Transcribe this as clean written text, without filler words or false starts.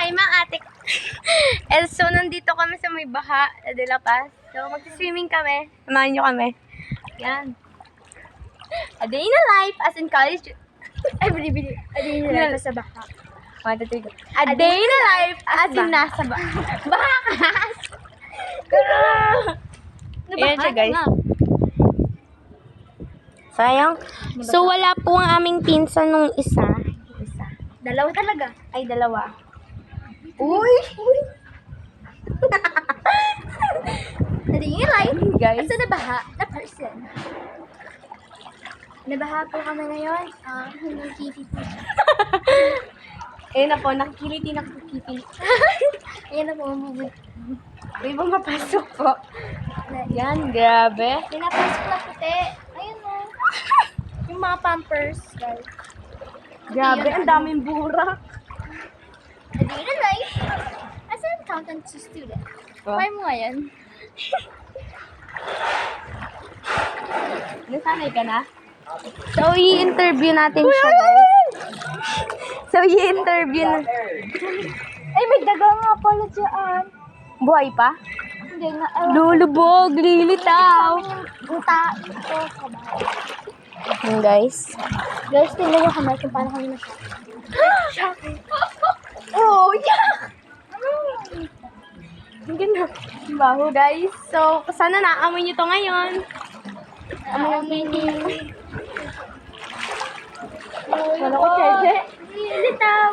Hi mga ate. And so, nandito kami sa may baha de La Paz. So, mag-swimming kami. Samahan nyo kami. Yan. A day in a life as in college. Ay, bili. A day in a life sa baka. A day in a life as in nasa bahakas. Ayan siya, guys. Sayang. So, wala po ang aming pinsan nung isa. Dalawa talaga. Ay, dalawa. Uy! A day in a life. Guys. Sa nabaha na person. Nabaha po kami ngayon. Hindi po. Ayun na po, nakikiliti. Ayan na po, mabubud. May pumapasok po. Yan, grabe. Pinapasok na puti. Ayun o. Yung mga pampers, guys. Grabe, ang daming burak. A day in a life as an accountant to student. Try mo ngayon. Nasanay ka na? So, i-interview natin siya, guys. So, i-interview na. Ay, may daga nga pala dyan. Buhay pa? Hindi na. Lulubog, lilitaw. Yung tayo ito sa bahay. Yan, guys. Guys, tingnan nyo kamay kung paano kami na-shock. Oh, yeah! Ang ganda. Baho, guys. So, sana naamoy nyo to ngayon. Amoy ni... Wala ko, Cheche. Lilitaw.